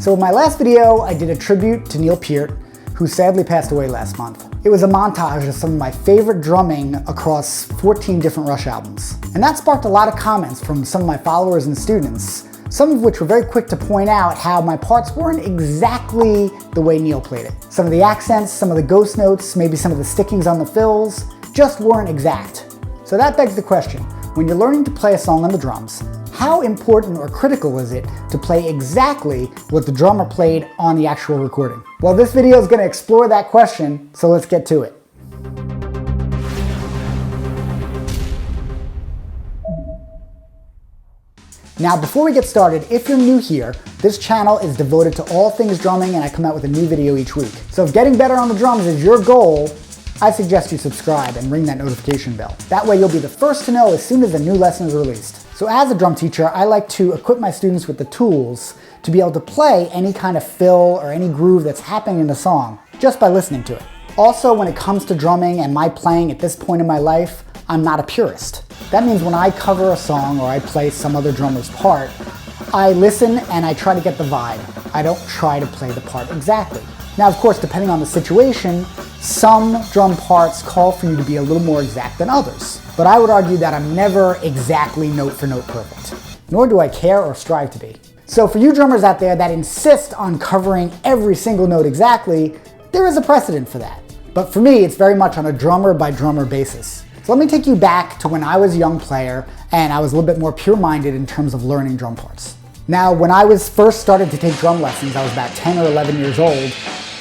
So in my last video, I did a tribute to Neil Peart, who sadly passed away last month. It was a montage of some of my favorite drumming across 14 different Rush albums. And that sparked a lot of comments from some of my followers and students, some of which were very quick to point out how my parts weren't exactly the way Neil played it. Some of the accents, some of the ghost notes, maybe some of the stickings on the fills, just weren't exact. So that begs the question, when you're learning to play a song on the drums, how important or critical is it to play exactly what the drummer played on the actual recording? Well, this video is going to explore that question, so let's get to it. Now, before we get started, if you're new here, this channel is devoted to all things drumming and I come out with a new video each week. So if getting better on the drums is your goal, I suggest you subscribe and ring that notification bell. That way you'll be the first to know as soon as a new lesson is released. So as a drum teacher, I like to equip my students with the tools to be able to play any kind of fill or any groove that's happening in the song just by listening to it. Also, when it comes to drumming and my playing at this point in my life, I'm not a purist. That means when I cover a song or I play some other drummer's part, I listen and I try to get the vibe. I don't try to play the part exactly. Now, of course, depending on the situation, some drum parts call for you to be a little more exact than others. But I would argue that I'm never exactly note for note perfect, nor do I care or strive to be. So for you drummers out there that insist on covering every single note exactly, there is a precedent for that. But for me, it's very much on a drummer by drummer basis. So let me take you back to when I was a young player and I was a little bit more pure-minded in terms of learning drum parts. Now, when I was first started to take drum lessons, I was about 10 or 11 years old.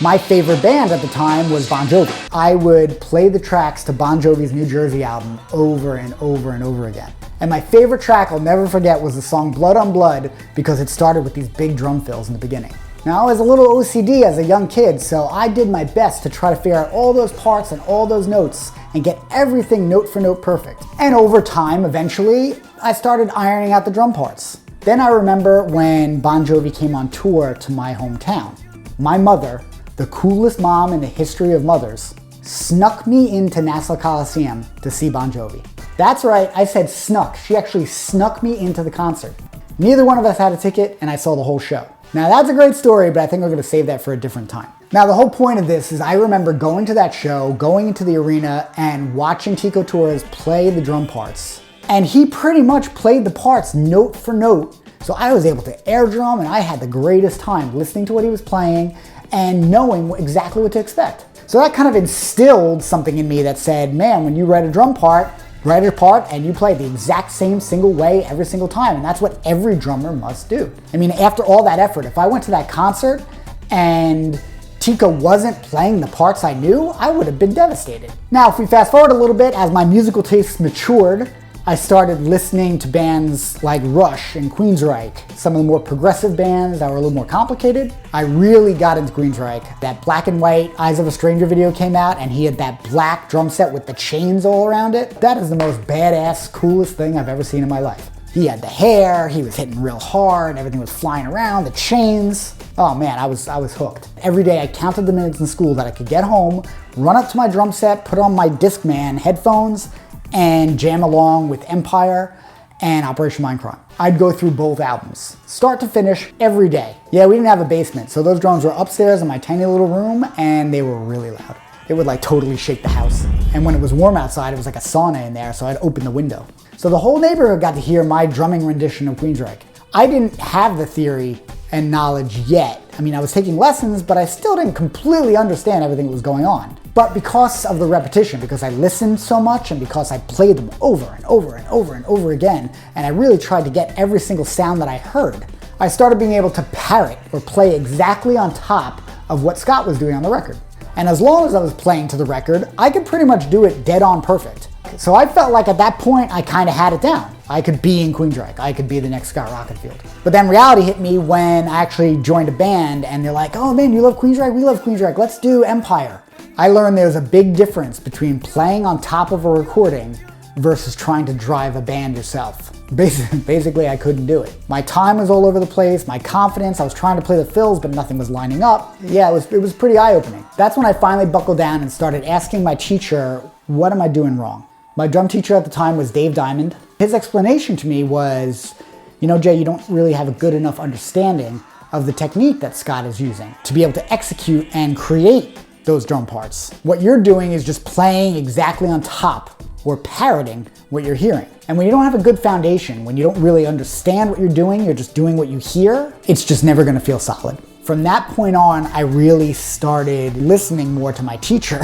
My favorite band at the time was Bon Jovi. I would play the tracks to Bon Jovi's New Jersey album over and over and over again. And my favorite track I'll never forget was the song Blood on Blood because it started with these big drum fills in the beginning. Now, I was a little OCD as a young kid, so I did my best to try to figure out all those parts and all those notes and get everything note for note perfect. And over time, eventually, I started ironing out the drum parts. Then I remember when Bon Jovi came on tour to my hometown. My mother, the coolest mom in the history of mothers, snuck me into Nassau Coliseum to see Bon Jovi. That's right, I said snuck. She actually snuck me into the concert. Neither one of us had a ticket and I saw the whole show. Now that's a great story, but I think we're gonna save that for a different time. Now the whole point of this is I remember going to that show, going into the arena and watching Tico Torres play the drum parts. And he pretty much played the parts note for note. So I was able to air drum and I had the greatest time listening to what he was playing and knowing exactly what to expect. So that kind of instilled something in me that said, man, when you write a drum part, write a part and you play it the exact same single way every single time. And that's what every drummer must do. I mean, after all that effort, if I went to that concert and Tico wasn't playing the parts I knew, I would have been devastated. Now, if we fast forward a little bit, as my musical tastes matured, I started listening to bands like Rush and Queensryche, some of the more progressive bands that were a little more complicated. I really got into Queensryche. That black and white Eyes of a Stranger video came out and he had that black drum set with the chains all around it. That is the most badass, coolest thing I've ever seen in my life. He had the hair, he was hitting real hard, everything was flying around, the chains. Oh man, I was hooked. Every day I counted the minutes in school that I could get home, run up to my drum set, put on my Discman headphones, and jam along with Empire and Operation Mindcrime. I'd go through both albums, start to finish, every day. Yeah, we didn't have a basement, so those drums were upstairs in my tiny little room, and they were really loud. It would like totally shake the house. And when it was warm outside, it was like a sauna in there, so I'd open the window. So the whole neighborhood got to hear my drumming rendition of Queensryche. I didn't have the theory and knowledge yet. I mean, I was taking lessons, but I still didn't completely understand everything that was going on. But because of the repetition, because I listened so much and because I played them over and over and over and over again, and I really tried to get every single sound that I heard, I started being able to parrot or play exactly on top of what Scott was doing on the record. And as long as I was playing to the record, I could pretty much do it dead on perfect. So I felt like at that point, I kind of had it down. I could be in Queensryche. I could be the next Scott Rockenfield. But then reality hit me when I actually joined a band and they're like, oh man, you love Queensryche? We love Queensryche. Let's do Empire. I learned there's a big difference between playing on top of a recording versus trying to drive a band yourself. Basically, I couldn't do it. My time was all over the place, my confidence, I was trying to play the fills, but nothing was lining up. Yeah, it was pretty eye-opening. That's when I finally buckled down and started asking my teacher, what am I doing wrong? My drum teacher at the time was Dave Diamond. His explanation to me was, you know, Jay, you don't really have a good enough understanding of the technique that Scott is using to be able to execute and create those drum parts. What you're doing is just playing exactly on top or parroting what you're hearing. And when you don't have a good foundation, when you don't really understand what you're doing, you're just doing what you hear, it's just never gonna feel solid. From that point on, I really started listening more to my teacher.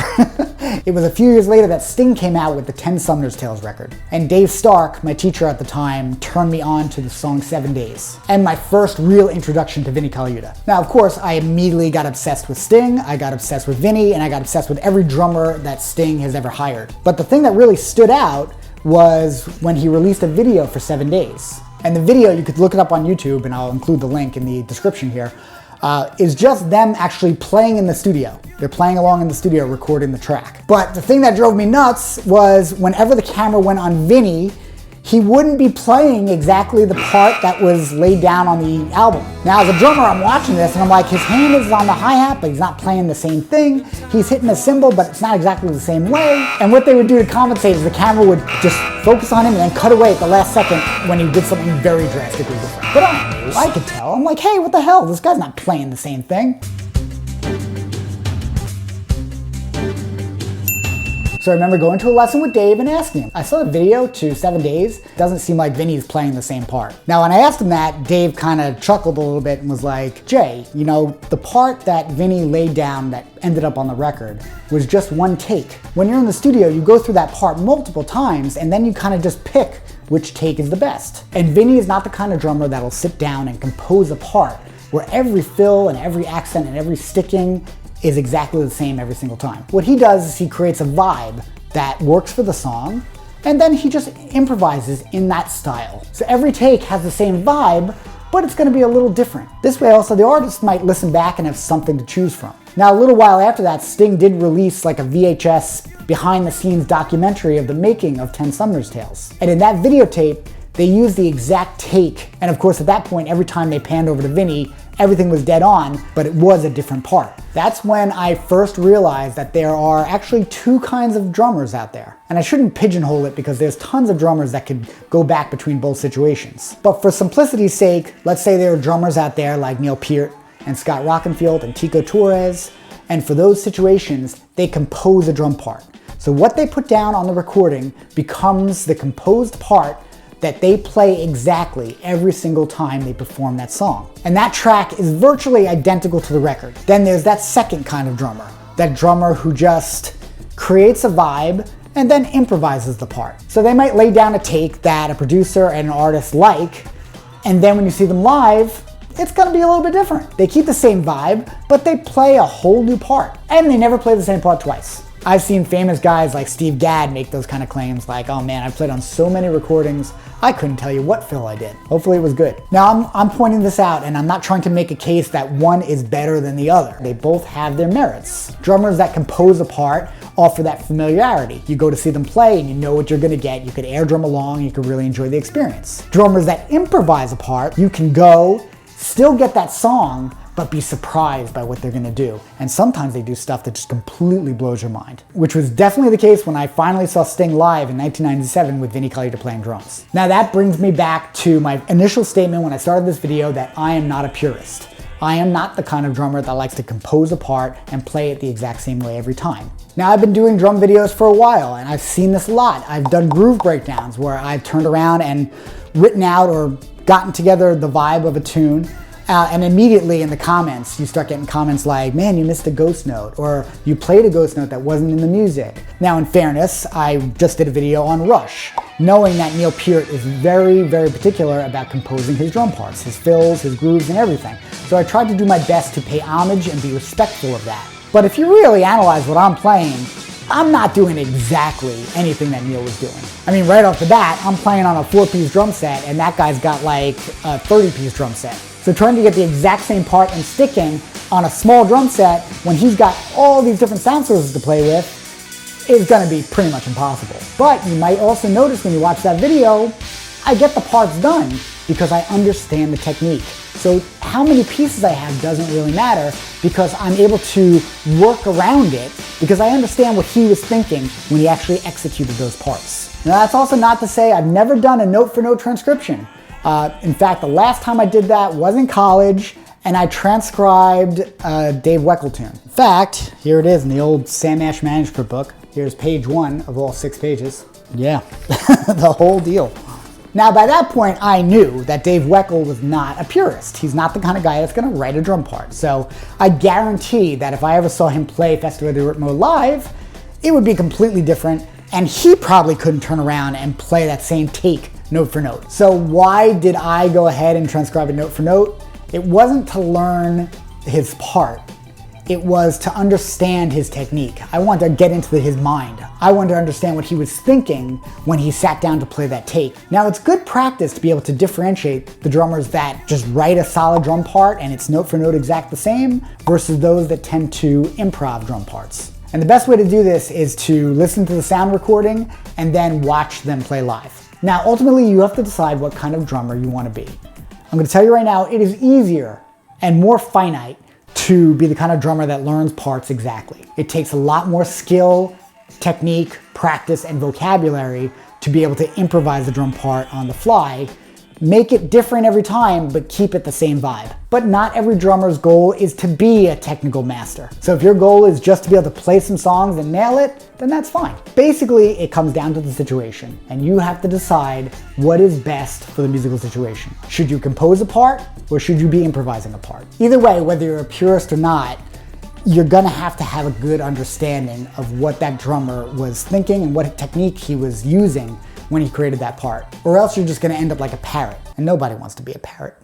It was a few years later that Sting came out with the 10 Sumner's Tales record. And Dave Stark, my teacher at the time, turned me on to the song 7 Days, and my first real introduction to Fenichel. Now, of course, I immediately got obsessed with Sting, I got obsessed with Vinny, and I got obsessed with every drummer that Sting has ever hired. But the thing that really stood out was when he released a video for 7 Days. And the video, you could look it up on YouTube, and I'll include the link in the description here, is just them actually playing in the studio. They're playing along in the studio recording the track. But the thing that drove me nuts was whenever the camera went on Vinny, he wouldn't be playing exactly the part that was laid down on the album. Now as a drummer, I'm watching this and I'm like, his hand is on the hi-hat, but he's not playing the same thing. He's hitting a cymbal, but it's not exactly the same way. And what they would do to compensate is the camera would just focus on him and then cut away at the last second when he did something very drastically different. But I could tell. I'm like, hey, what the hell? This guy's not playing the same thing. So I remember going to a lesson with Dave and asking him. I saw the video to 7 Days. Doesn't seem like Vinny's playing the same part. Now when I asked him that, Dave kind of chuckled a little bit and was like, Jay, you know, the part that Vinny laid down that ended up on the record was just one take. When you're in the studio, you go through that part multiple times and then you kind of just pick which take is the best. And Vinny is not the kind of drummer that'll sit down and compose a part where every fill and every accent and every sticking is exactly the same every single time. What he does is he creates a vibe that works for the song, and then he just improvises in that style. So every take has the same vibe, but it's gonna be a little different. This way also the artist might listen back and have something to choose from. Now a little while after that, Sting did release like a VHS behind the scenes documentary of the making of 10 Sumner's Tales. And in that videotape, they used the exact take. And of course at that point, every time they panned over to Vinny, everything was dead on, but it was a different part. That's when I first realized that there are actually two kinds of drummers out there. And I shouldn't pigeonhole it because there's tons of drummers that could go back between both situations. But for simplicity's sake, let's say there are drummers out there like Neil Peart and Scott Rockenfield and Tico Torres. And for those situations, they compose a drum part. So what they put down on the recording becomes the composed part that they play exactly every single time they perform that song. And that track is virtually identical to the record. Then there's that second kind of drummer, that drummer who just creates a vibe and then improvises the part. So they might lay down a take that a producer and an artist like, and then when you see them live, it's gonna be a little bit different. They keep the same vibe, but they play a whole new part, and they never play the same part twice. I've seen famous guys like Steve Gadd make those kind of claims like, oh man, I've played on so many recordings, I couldn't tell you what fill I did. Hopefully it was good. Now I'm pointing this out and I'm not trying to make a case that one is better than the other. They both have their merits. Drummers that compose a part offer that familiarity. You go to see them play and you know what you're gonna get. You could air drum along, you could really enjoy the experience. Drummers that improvise a part, you can go, still get that song, but be surprised by what they're gonna do. And sometimes they do stuff that just completely blows your mind, which was definitely the case when I finally saw Sting live in 1997 with Fenichel playing drums. Now that brings me back to my initial statement when I started this video that I am not a purist. I am not the kind of drummer that likes to compose a part and play it the exact same way every time. Now I've been doing drum videos for a while and I've seen this a lot. I've done groove breakdowns where I've turned around and written out or gotten together the vibe of a tune. And immediately in the comments, you start getting comments like, man, you missed a ghost note, or you played a ghost note that wasn't in the music. Now in fairness, I just did a video on Rush, knowing that Neil Peart is very, very particular about composing his drum parts, his fills, his grooves, and everything. So I tried to do my best to pay homage and be respectful of that. But if you really analyze what I'm playing, I'm not doing exactly anything that Neil was doing. I mean, right off the bat, I'm playing on a 4-piece drum set, and that guy's got like a 30-piece drum set. So trying to get the exact same part and sticking on a small drum set when he's got all these different sound sources to play with is gonna be pretty much impossible. But you might also notice when you watch that video, I get the parts done because I understand the technique. So how many pieces I have doesn't really matter because I'm able to work around it because I understand what he was thinking when he actually executed those parts. Now that's also not to say I've never done a note-for-note transcription. In fact, the last time I did that was in college, and I transcribed a Dave Weckl tune. In fact, here it is in the old Sam Ash manuscript book. Here's page 1 of all 6 pages. Yeah, the whole deal. Now, by that point, I knew that Dave Weckl was not a purist. He's not the kind of guy that's gonna write a drum part. So I guarantee that if I ever saw him play Festival de Ritmo live, it would be completely different, and he probably couldn't turn around and play that same take note for note. So why did I go ahead and transcribe it note for note? It wasn't to learn his part. It was to understand his technique. I wanted to get into his mind. I wanted to understand what he was thinking when he sat down to play that take. Now, it's good practice to be able to differentiate the drummers that just write a solid drum part and it's note for note exact the same versus those that tend to improv drum parts. And the best way to do this is to listen to the sound recording and then watch them play live. Now, ultimately, you have to decide what kind of drummer you want to be. I'm going to tell you right now, it is easier and more finite to be the kind of drummer that learns parts exactly. It takes a lot more skill, technique, practice, and vocabulary to be able to improvise the drum part on the fly. Make it different every time, but keep it the same vibe. But not every drummer's goal is to be a technical master. So if your goal is just to be able to play some songs and nail it, then that's fine. Basically, it comes down to the situation, and you have to decide what is best for the musical situation. Should you compose a part, or should you be improvising a part? Either way, whether you're a purist or not, you're gonna have to have a good understanding of what that drummer was thinking and what technique he was using when he created that part, or else you're just gonna end up like a parrot, and nobody wants to be a parrot.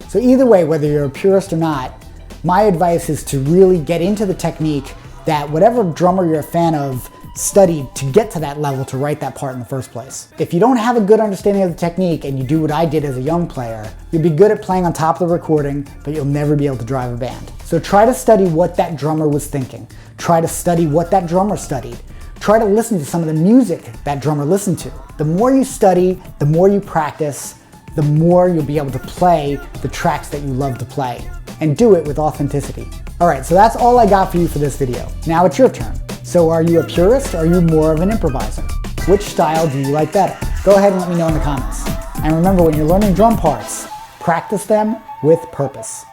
So either way, whether you're a purist or not, my advice is to really get into the technique that whatever drummer you're a fan of studied to get to that level to write that part in the first place. If you don't have a good understanding of the technique and you do what I did as a young player, you'll be good at playing on top of the recording, but you'll never be able to drive a band. So try to study what that drummer was thinking. Try to study what that drummer studied. Try to listen to some of the music that drummer listened to. The more you study, the more you practice, the more you'll be able to play the tracks that you love to play, and do it with authenticity. All right, so that's all I got for you for this video. Now it's your turn. So are you a purist or are you more of an improviser? Which style do you like better? Go ahead and let me know in the comments. And remember, when you're learning drum parts, practice them with purpose.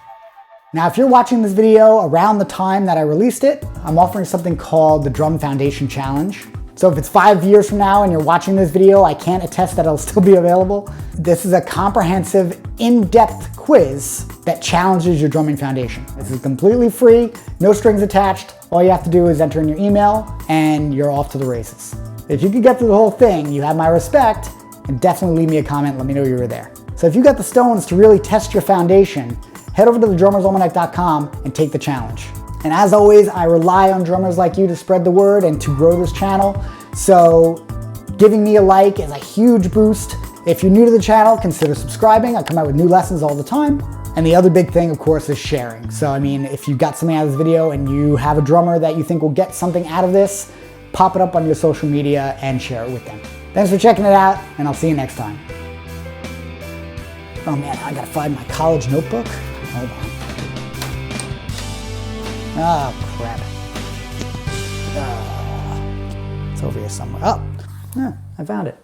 Now, if you're watching this video around the time that I released it, I'm offering something called the Drum Foundation Challenge. So if it's 5 years from now and you're watching this video, I can't attest that it'll still be available. This is a comprehensive, in-depth quiz that challenges your drumming foundation. This is completely free, no strings attached. All you have to do is enter in your email and you're off to the races. If you could get through the whole thing, you have my respect, and definitely leave me a comment, let me know you were there. So if you got the stones to really test your foundation, head over to thedrummersalmanac.com and take the challenge. And as always, I rely on drummers like you to spread the word and to grow this channel. So giving me a like is a huge boost. If you're new to the channel, consider subscribing. I come out with new lessons all the time. And the other big thing, of course, is sharing. So I mean, if you got something out of this video and you have a drummer that you think will get something out of this, pop it up on your social media and share it with them. Thanks for checking it out, and I'll see you next time. Oh man, I gotta find my college notebook. Hold on. Oh, crap. It's over here somewhere. Oh, yeah, I found it.